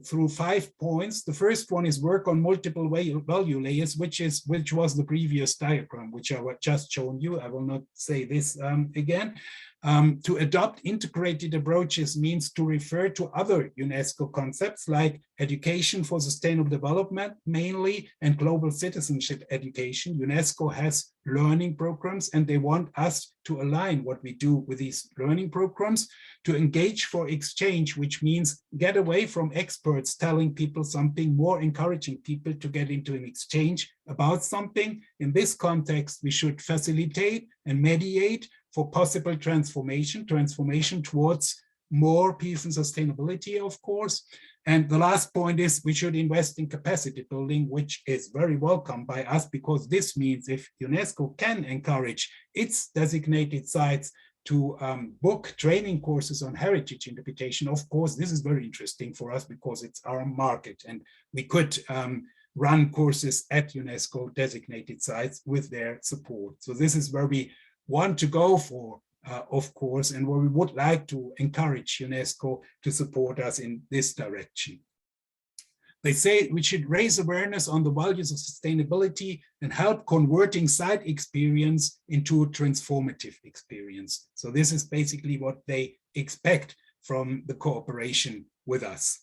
S2: through 5 points. The first one is work on multiple value layers, which was the previous diagram, which I just shown you. I will not say this again. To adopt integrated approaches means to refer to other UNESCO concepts like education for sustainable development, mainly, and global citizenship education. UNESCO has learning programs, and they want us to align what we do with these learning programs, to engage for exchange, which means get away from experts telling people something, more encouraging people to get into an exchange about something. In this context, we should facilitate and mediate for possible transformation towards more peace and sustainability, of course. And the last point is we should invest in capacity building, which is very welcome by us, because this means if UNESCO can encourage its designated sites to book training courses on heritage interpretation, of course, this is very interesting for us because it's our market, and we could run courses at UNESCO designated sites with their support. So this is where we want to go for, of course, and where we would like to encourage UNESCO to support us in this direction. They say we should raise awareness on the values of sustainability and help converting site experience into transformative experience. So this is basically what they expect from the cooperation with us.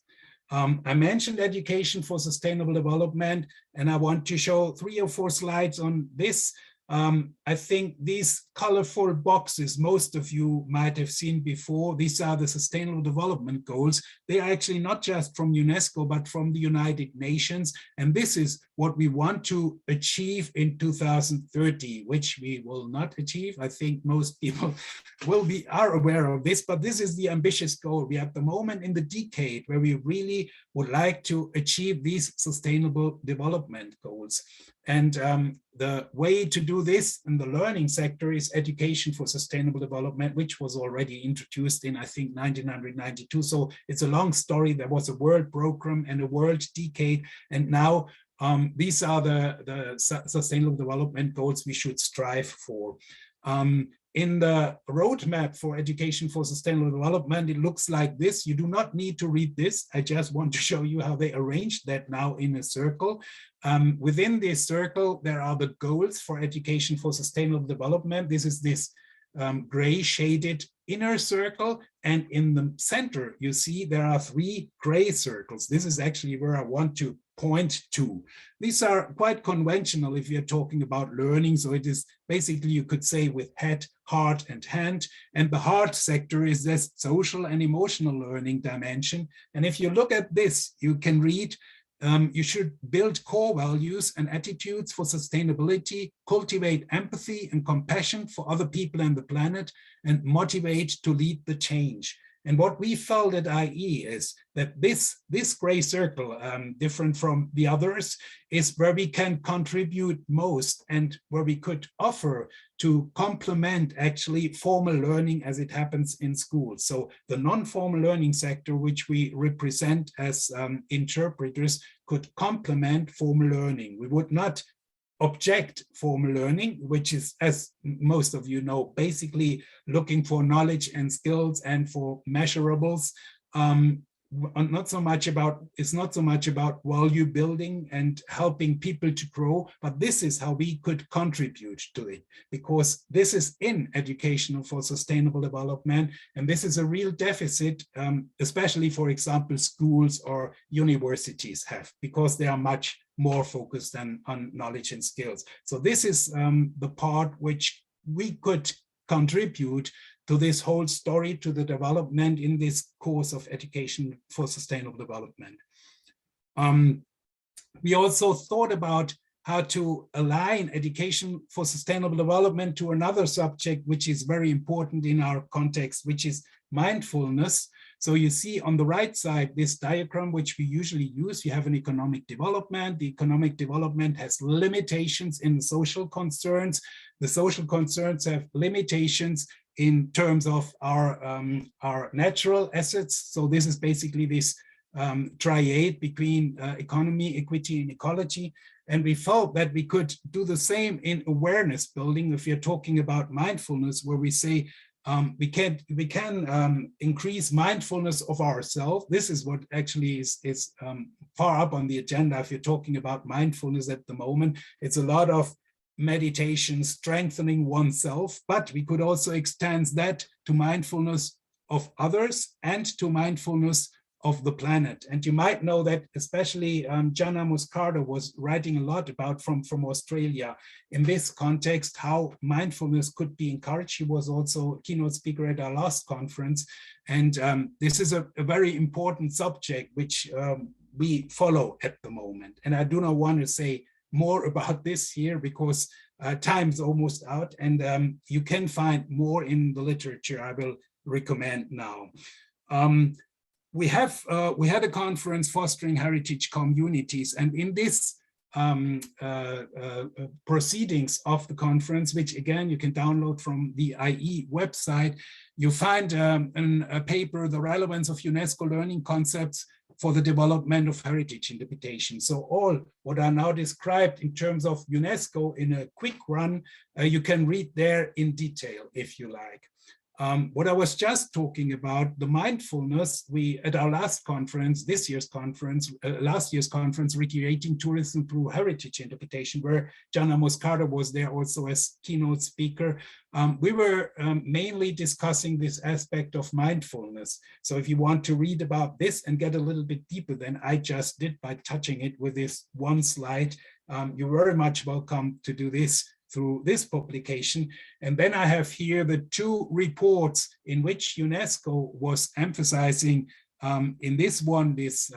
S2: I mentioned education for sustainable development, and I want to show 3 or 4 slides on this. I think these colorful boxes, most of you might have seen before, these are the Sustainable Development Goals. They are actually not just from UNESCO, but from the United Nations. And this is what we want to achieve in 2030, which we will not achieve. I think most people are aware of this, but this is the ambitious goal. We are at the moment in the decade where we really would like to achieve these Sustainable Development Goals. And the way to do this in the learning sector is education for sustainable development, which was already introduced in, I think, 1992. So it's a long story. There was a world program and a world decade. And now these are the sustainable development goals we should strive for. In the roadmap for education for sustainable development, it looks like this. You do not need to read this. I just want to show you how they arranged that now in a circle. Within this circle, there are the goals for education for sustainable development. This is this gray shaded inner circle. And in the center, you see there are 3 gray circles. This is actually where I want to point to. These are quite conventional if you're talking about learning. So it is basically, you could say, with head, heart, and hand. And the heart sector is this social and emotional learning dimension. And if you look at this, you can read You should build core values and attitudes for sustainability, cultivate empathy and compassion for other people and the planet, and motivate to lead the change. And what we felt at IE is that this gray circle, different from the others, is where we can contribute most and where we could offer to complement actually formal learning as it happens in schools. So the non-formal learning sector, which we represent as interpreters, could complement formal learning. We would not object formal learning, which is, as most of you know, basically looking for knowledge and skills and for measurables. It's not so much about value building and helping people to grow, but this is how we could contribute to it, because this is in education for sustainable development, and this is a real deficit, especially, for example, schools or universities have, because they are much more focused on knowledge and skills. So this is the part which we could contribute to this whole story, to the development in this course of education for sustainable development. We also thought about how to align education for sustainable development to another subject, which is very important in our context, which is mindfulness. So you see on the right side, this diagram, which we usually use, you have an economic development. The economic development has limitations in social concerns. The social concerns have limitations in terms of our natural assets. So this is basically this triad between economy, equity, and ecology. And we felt that we could do the same in awareness building if you're talking about mindfulness, where we say we can increase mindfulness of ourselves. This is what actually is far up on the agenda if you're talking about mindfulness at the moment. It's a lot of meditation, strengthening oneself, but we could also extend that to mindfulness of others and to mindfulness of the planet. And you might know that especially Jana Moscardo was writing a lot about from Australia in this context, how mindfulness could be encouraged. She was also a keynote speaker at our last conference. And this is a very important subject which we follow at the moment. And I do not want to say more about this here because time is almost out, and you can find more in the literature I will recommend now. We had a conference fostering heritage communities, and in this proceedings of the conference, which again you can download from the IE website, you find a paper, The Relevance of UNESCO Learning Concepts for the Development of Heritage Interpretation. So all what are now described in terms of UNESCO in a quick run, you can read there in detail if you like. What I was just talking about, the mindfulness, we at our last conference, last year's conference, Recreating Tourism Through Heritage Interpretation, where Jana Moscardo was there also as keynote speaker. We were mainly discussing this aspect of mindfulness. So if you want to read about this and get a little bit deeper than I just did by touching it with this one slide, you're very much welcome to do this through this publication. And then I have here the two reports in which UNESCO was emphasizing in this one, this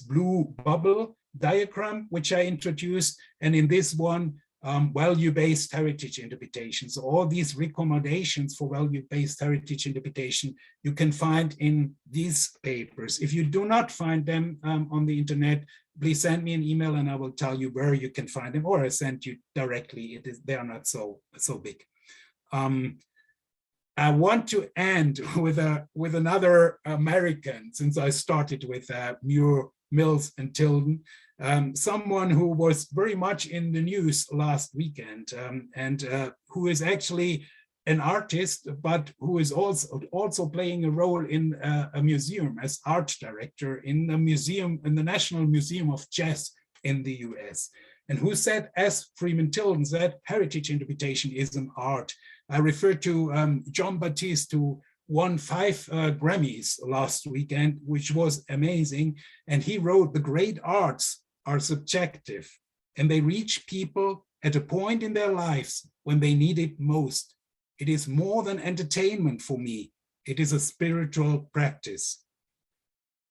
S2: blue bubble diagram, which I introduced, and in this one, value-based heritage interpretation. So all these recommendations for value-based heritage interpretation you can find in these papers. If you do not find them on the internet, please send me an email and I will tell you where you can find them, or I send you directly. They are not so big. I want to end with another American, since I started with Muir, Mills, and Tilden, someone who was very much in the news last weekend, and who is actually an artist, but who is also playing a role in a museum as art director in the museum, in the National Museum of Jazz in the US, and who said, as Freeman Tilden said, heritage interpretation is an art. I refer to John Baptiste, who won 5 Grammys last weekend, which was amazing. And he wrote, the great arts are subjective and they reach people at a point in their lives when they need it most. It is more than entertainment for me. It is a spiritual practice.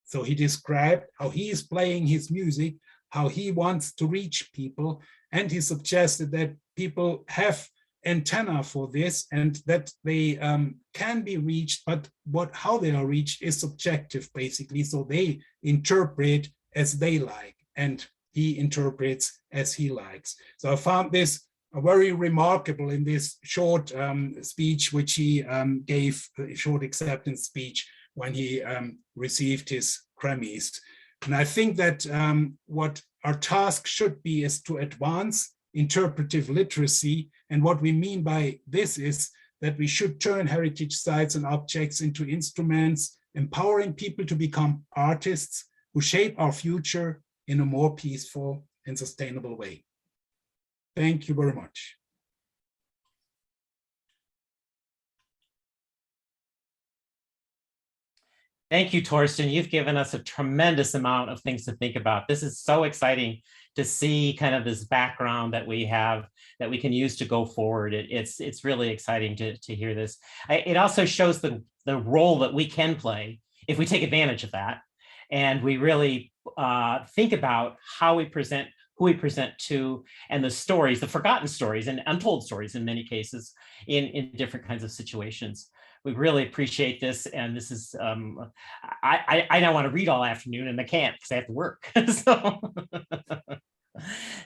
S2: So he described how he is playing his music, how he wants to reach people, and he suggested that people have antenna for this and that they can be reached, but how they are reached is subjective, basically. So they interpret as they like, and he interprets as he likes. So I found this very remarkable in this short speech, which he gave, a short acceptance speech when he received his Grammys. And I think that what our task should be is to advance interpretive literacy. And what we mean by this is that we should turn heritage sites and objects into instruments, empowering people to become artists who shape our future in a more peaceful and sustainable way. Thank you very much.
S1: Thank you, Thorsten. You've given us a tremendous amount of things to think about. This is so exciting to see kind of this background that we have that we can use to go forward. It's really exciting to hear this. It also shows the role that we can play if we take advantage of that. And we really think about how we present, who we present to, and the stories, the forgotten stories and untold stories in many cases in different kinds of situations. We really appreciate this, and this is I don't want to read all afternoon, and I can't because I have to work. So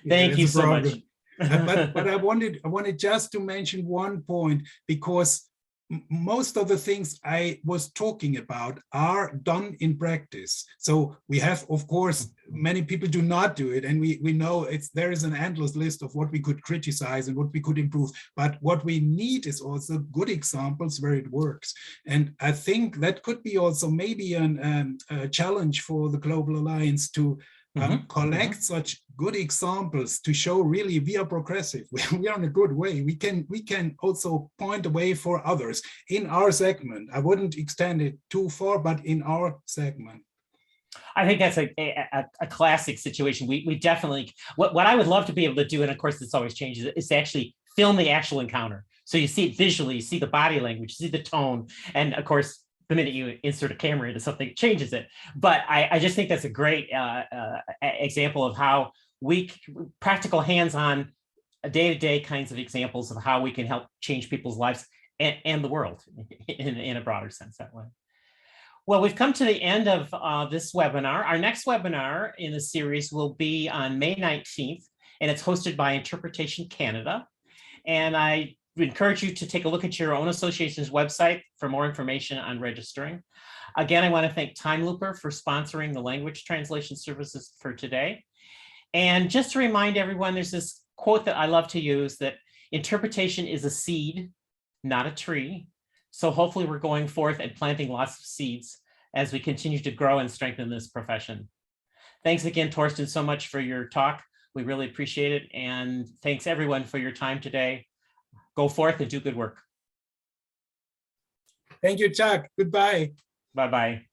S1: thank you so much.
S2: But I wanted just to mention one point, because most of the things I was talking about are done in practice. So we have, of course, many people do not do it, and we know there is an endless list of what we could criticize and what we could improve. But what we need is also good examples where it works. And I think that could be also maybe a challenge for the Global Alliance to collect such good examples to show really we are progressive. We are in a good way. We can also point the way for others in our segment. I wouldn't extend it too far, but in our segment.
S1: I think that's a classic situation. We definitely, what I would love to be able to do, and of course this always changes, is to actually film the actual encounter. So you see it visually, you see the body language, you see the tone, and of course, the minute you insert a camera into something, it changes it. But I just think that's a great example of how practical hands-on day-to-day kinds of examples of how we can help change people's lives and the world in a broader sense that way. Well, we've come to the end of this webinar. Our next webinar in the series will be on May 19th, and it's hosted by Interpretation Canada. And I encourage you to take a look at your own association's website for more information on registering. Again, I want to thank Time Looper for sponsoring the language translation services for today. And just to remind everyone, there's this quote that I love to use, that interpretation is a seed, not a tree. So hopefully we're going forth and planting lots of seeds as we continue to grow and strengthen this profession. Thanks again, Thorsten, so much for your talk. We really appreciate it. And thanks everyone for your time today. Go forth and do good work.
S2: Thank you, Chuck. Goodbye.
S1: Bye-bye.